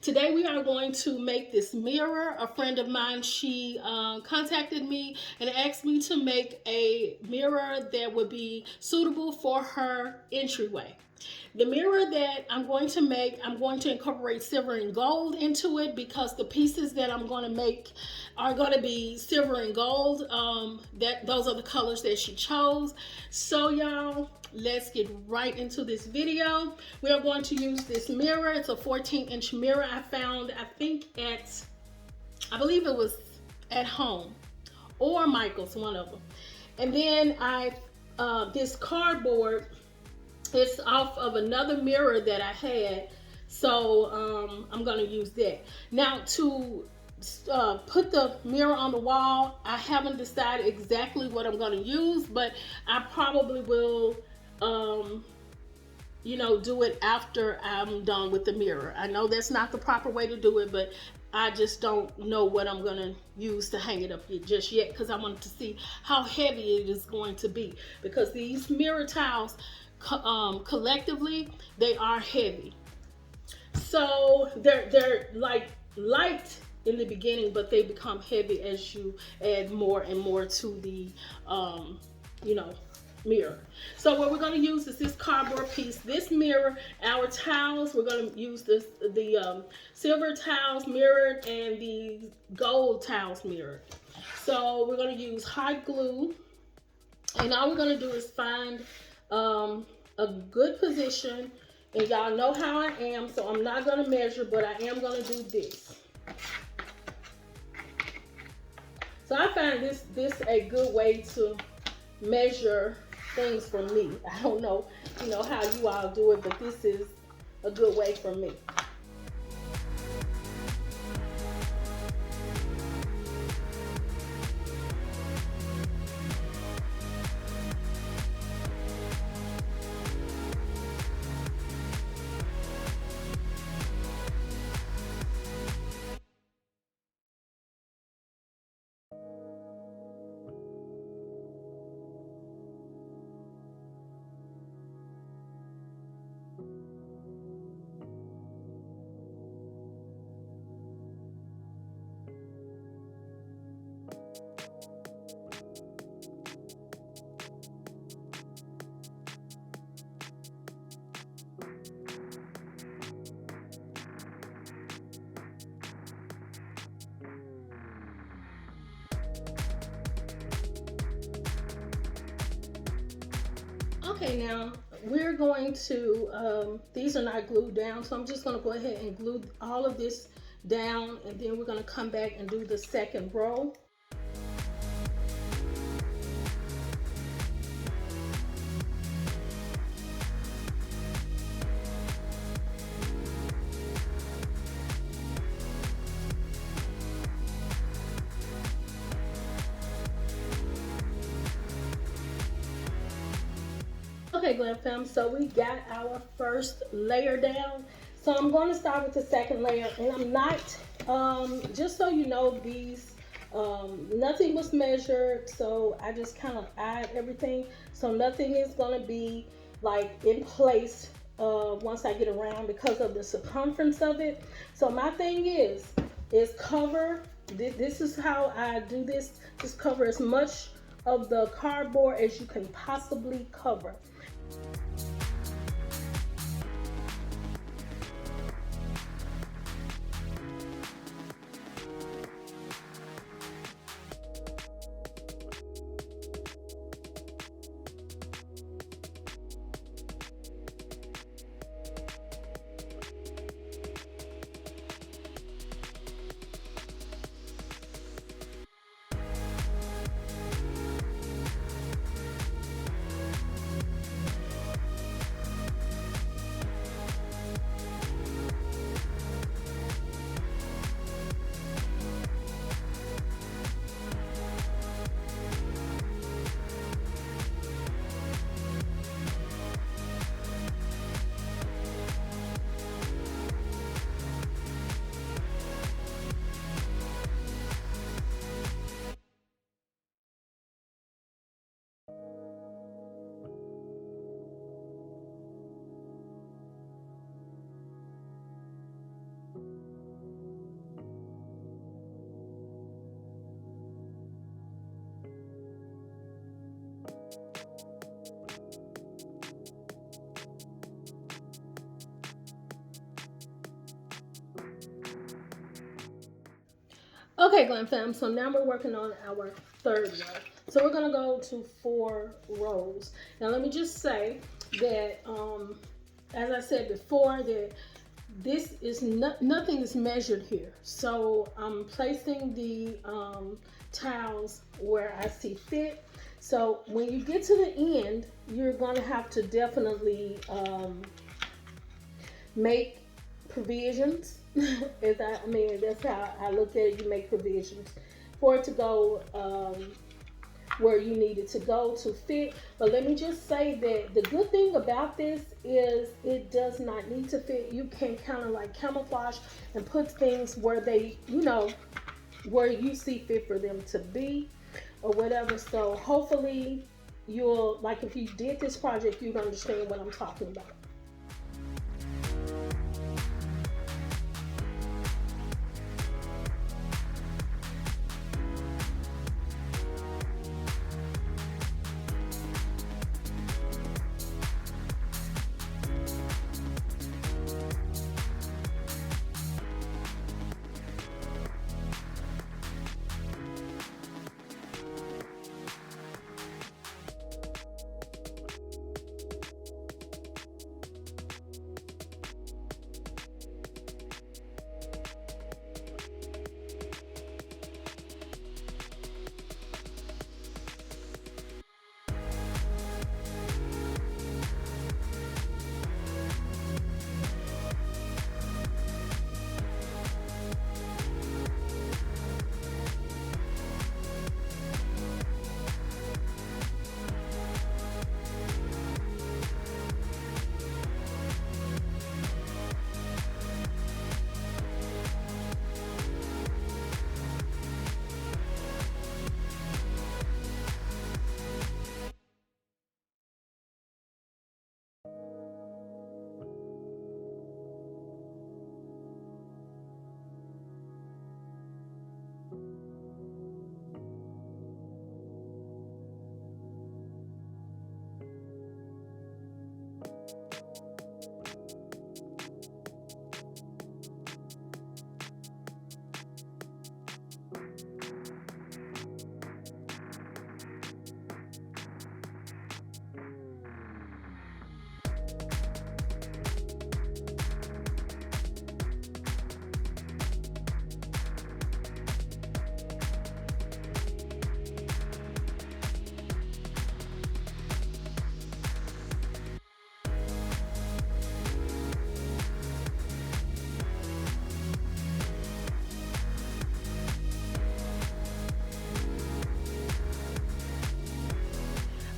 Today we are going to make this mirror. A friend of mine, she contacted me and asked me to make a mirror that would be suitable for her entryway. The mirror that I'm going to make, I'm going to incorporate silver and gold into it because the pieces that I'm going to make are going to be silver and gold. Those are the colors that she chose. So y'all, let's get right into this video. We are going to use this mirror. It's a 14-inch mirror I found, I believe it was at home or Michael's, one of them. And then this cardboard, it's off of another mirror that I had, so I'm going to use that. Now, to put the mirror on the wall, I haven't decided exactly what I'm going to use, but I probably will do it after I'm done with the mirror. I know that's not the proper way to do it, but I just don't know what I'm going to use to hang it up just yet, because I wanted to see how heavy it is going to be, because these mirror tiles collectively, they are heavy. So they're like light in the beginning, but they become heavy as you add more and more to the mirror. So what we're going to use is this cardboard piece, this mirror, our tiles. We're going to use the silver tiles mirrored and the gold tiles mirrored. So we're going to use hot glue, and all we're going to do is find a good position. And y'all know how I am, so I'm not going to measure, but I am going to do this. So I find this a good way to measure things for me. I don't know, how you all do it, but this is a good way for me. Okay, now we're going to, these are not glued down, so I'm just going to go ahead and glue all of this down, and then we're going to come back and do the second row. Okay, Glam fam, so we got our first layer down. So I'm going to start with the second layer, and I'm not, just so you know, these, nothing was measured, so I just kind of add everything. So nothing is going to be like in place once I get around because of the circumference of it. So my thing is cover, this is how I do this, just cover as much of the cardboard as you can possibly cover. Okay, Glam fam, so now we're working on our third row. So we're gonna go to 4 rows. Now let me just say that, as I said before, that this is nothing is measured here. So I'm placing the tiles where I see fit. So when you get to the end, you're gonna have to definitely make provisions. I mean, that's how I look at it. You make provisions for it to go where you need it to go to fit. But let me just say that the good thing about this is it does not need to fit. You can kind of like camouflage and put things where they, where you see fit for them to be or whatever. So hopefully you'll, like, if you did this project, you'd understand what I'm talking about.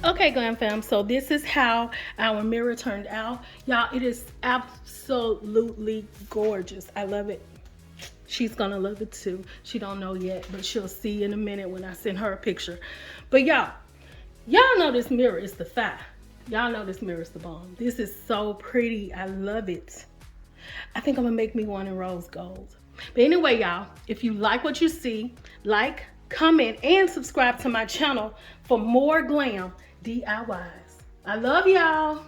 Okay, Glam fam, so this is how our mirror turned out. Y'all, it is absolutely gorgeous. I love it. She's gonna love it too. She don't know yet, but she'll see in a minute when I send her a picture. But y'all know this mirror is the thigh. Y'all know this mirror is the bomb. This is so pretty. I love it. I think I'm gonna make me one in rose gold. But anyway, y'all, if you like what you see, like, comment, and subscribe to my channel for more glam DIYs. I love y'all.